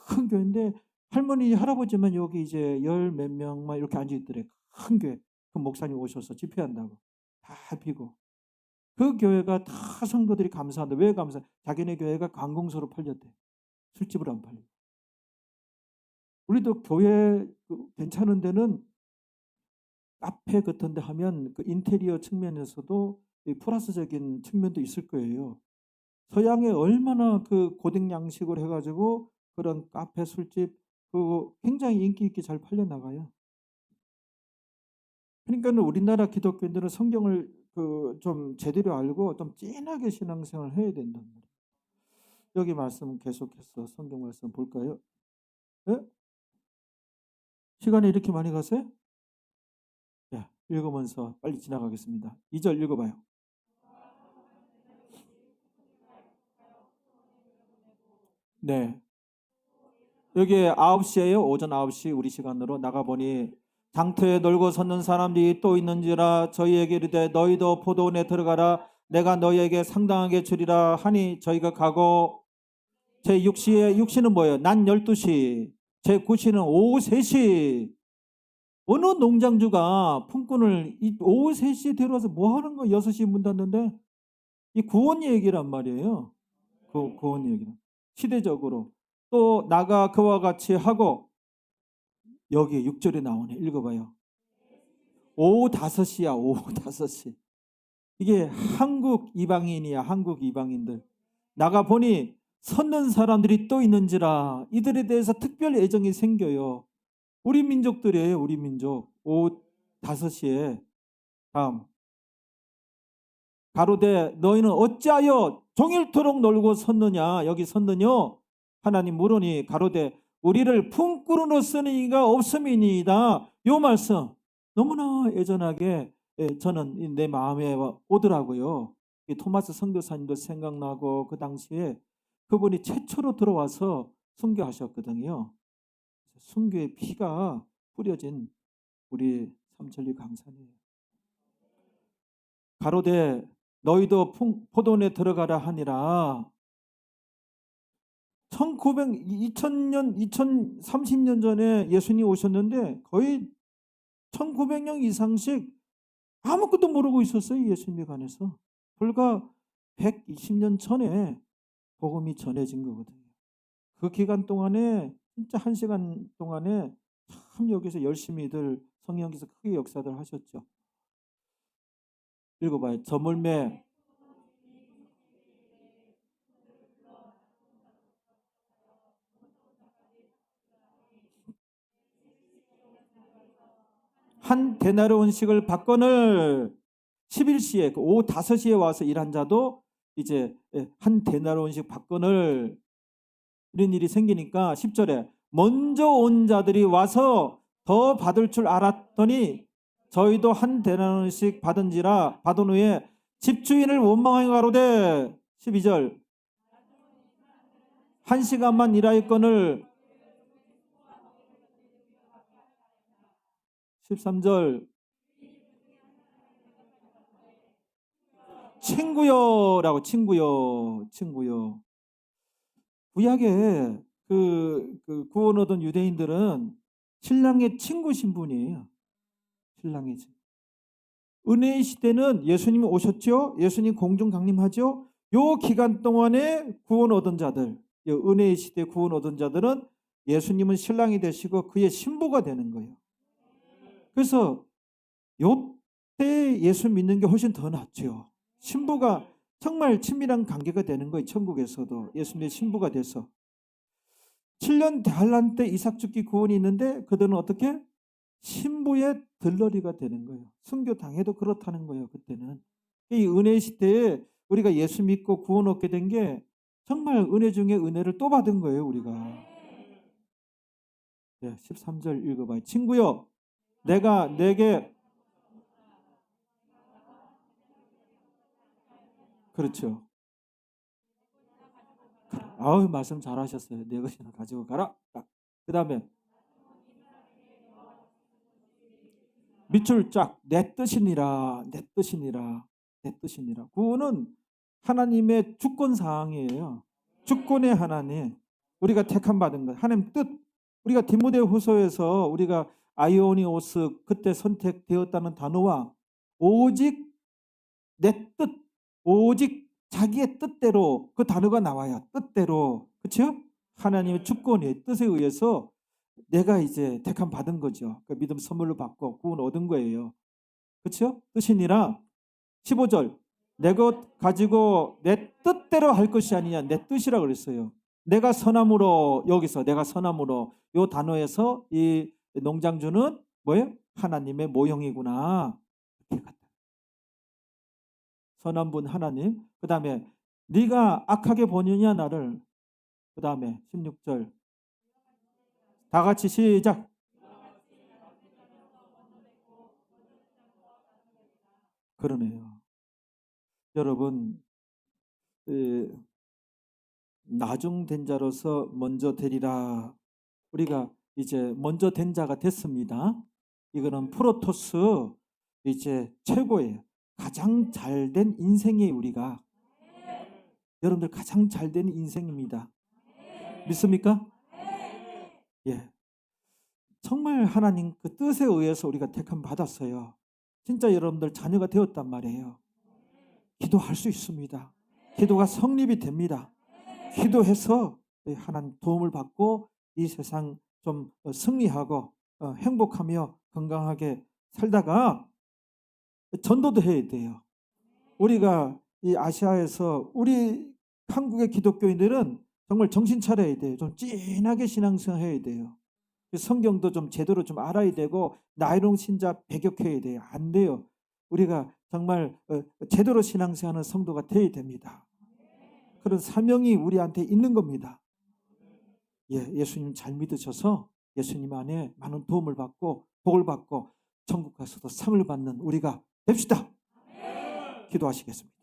큰 교회인데 할머니 할아버지만 여기 이제 열 몇 명만 이렇게 앉아 있더래. 큰 교회. 그 목사님 오셔서 집회한다고 다 비고. 그 교회가 다 성도들이 감사한다. 왜 감사? 자기네 교회가 관공서로 팔렸대. 술집으로 안 팔려. 우리도 교회 괜찮은 데는 카페 같은 데 하면 그 인테리어 측면에서도 플러스적인 측면도 있을 거예요. 서양에 얼마나 그 고딕 양식을 해가지고 그런 카페 술집 그 굉장히 인기 있게 잘 팔려 나가요. 그러니까 우리나라 기독교인들은 성경을 그 좀 제대로 알고 좀 진하게 신앙생활을 해야 된단 말이에요. 여기 말씀 계속해서 성경 말씀 볼까요? 네? 시간이 이렇게 많이 가세요? 자, 읽으면서 빨리 지나가겠습니다. 2절 읽어봐요. 네. 여기 9시에요. 오전 9시 우리 시간으로 나가보니 장터에 놀고 섰는 사람들이 또 있는지라 저희에게 이르되 너희도 포도원에 들어가라 내가 너희에게 상당하게 주리라 하니 저희가 가고 제6시는 뭐예요? 낮 12시 제9시는 오후 3시 어느 농장주가 품꾼을 오후 3시에 데려와서 뭐 하는 거 6시에 문 닫는데 이 구원 얘기란 말이에요. 그 구원 얘기는 시대적으로 또 나가 그와 같이 하고 여기 6절에 나오네. 읽어봐요. 오후 5시야. 오후 5시. 이게 한국 이방인이야. 한국 이방인들. 나가 보니 섰는 사람들이 또 있는지라 이들에 대해서 특별 애정이 생겨요. 우리 민족들이에요. 우리 민족. 오후 5시에 다음 가로되 너희는 어찌하여 종일토록 놀고 섰느냐. 여기 섰느뇨. 하나님 물으니 가로되 우리를 품꾸르노 쓰는 이가 없음이니이다. 요 말씀 너무나 애절하게 저는 내 마음에 오더라고요. 이 토마스 선교사님도 생각나고 그 당시에 그분이 최초로 들어와서 선교하셨거든요. 선교의 피가 뿌려진 우리 삼천리 강산이에요. 가로되 너희도 포도원에 들어가라 하니라. 2000년, 2030년 전에 예수님 오셨는데 거의 1900년 이상씩 아무것도 모르고 있었어요. 예수님에 관해서. 불과 120년 전에 복음이 전해진 거거든요. 그 기간 동안에 진짜 1시간 동안에 참 여기서 열심히들 성령께서 크게 역사들 하셨죠. 읽어봐요. 저물매 한 데나리온씩을 받거늘 11시에 오후 5시에 와서 일한 자도 이제 한 데나리온씩 받거늘 이런 일이 생기니까 10절에 먼저 온 자들이 와서 더 받을 줄 알았더니 저희도 한 데나리온씩 받은 후에 집주인을 원망하여 가로되 12절 1시간만 일하였거늘 13절 친구여라고 친구여. 구약에 그 구원 얻은 유대인들은 신랑의 친구 신분이에요. 신랑의 친구. 은혜의 시대는 예수님이 오셨죠. 예수님 공중 강림하죠. 요 기간 동안에 구원 얻은 자들, 은혜의 시대 구원 얻은 자들은 예수님은 신랑이 되시고 그의 신부가 되는 거예요. 그래서 요때 예수 믿는 게 훨씬 더 낫죠. 신부가 정말 친밀한 관계가 되는 거예요. 천국에서도 예수님의 신부가 돼서 7년 대환란 때 이삭 죽기 구원이 있는데 그들은 어떻게? 신부의 들러리가 되는 거예요. 순교 당해도 그렇다는 거예요. 그때는 이 은혜 시대에 우리가 예수 믿고 구원 얻게 된 게 정말 은혜 중에 은혜를 또 받은 거예요. 우리가 13절 읽어봐요. 친구여 내가 내게 그렇죠. 아우 말씀 잘하셨어요. 내 것이나 가지고 가라. 그 다음에 밑줄 쫙 내 뜻이니라 내 뜻이니라 내 뜻이니라. 구원은 하나님의 주권 사항이에요. 주권의 하나님 우리가 택함 받은 것 하나님 뜻. 우리가 디모데후서에서 우리가 아이오니오스 그때 선택되었다는 단어와 오직 내 뜻, 오직 자기의 뜻대로 그 단어가 나와요. 뜻대로. 그렇죠? 하나님의 주권의 뜻에 의해서 내가 이제 택함 받은 거죠. 그 믿음 선물로 받고 구원 얻은 거예요. 그렇죠? 뜻이니라 15절 내 것 가지고 내 뜻대로 할 것이 아니냐 내 뜻이라 그랬어요. 내가 선함으로 여기서 내가 선함으로 이 단어에서 이 농장주는 뭐예요? 하나님의 모형이구나. 선한 분 하나님. 그 다음에 네가 악하게 보느냐 나를. 그 다음에 16절 다 같이 시작. 그러네요. 여러분 나중된 자로서 먼저 되리라. 우리가 이제 먼저 된 자가 됐습니다. 이거는 프로토스 이제 최고예요. 가장 잘된 인생이에요. 우리가 여러분들 가장 잘된 인생입니다. 믿습니까? 예. 정말 하나님 그 뜻에 의해서 우리가 택함 받았어요. 진짜 여러분들 자녀가 되었단 말이에요. 기도할 수 있습니다. 기도가 성립이 됩니다. 기도해서 하나님 도움을 받고 이 세상 좀 승리하고 행복하며 건강하게 살다가 전도도 해야 돼요. 우리가 이 아시아에서 우리 한국의 기독교인들은 정말 정신 차려야 돼요. 좀 진하게 신앙생활 해야 돼요. 그 성경도 좀 제대로 좀 알아야 되고 나이롱 신자 배격해야 돼요. 안 돼요. 우리가 정말 제대로 신앙생활하는 성도가 되어야 됩니다. 그런 사명이 우리한테 있는 겁니다. 예수님 잘 믿으셔서 예수님 안에 많은 도움을 받고 복을 받고 천국 가서도 상을 받는 우리가 됩시다. 기도하시겠습니다.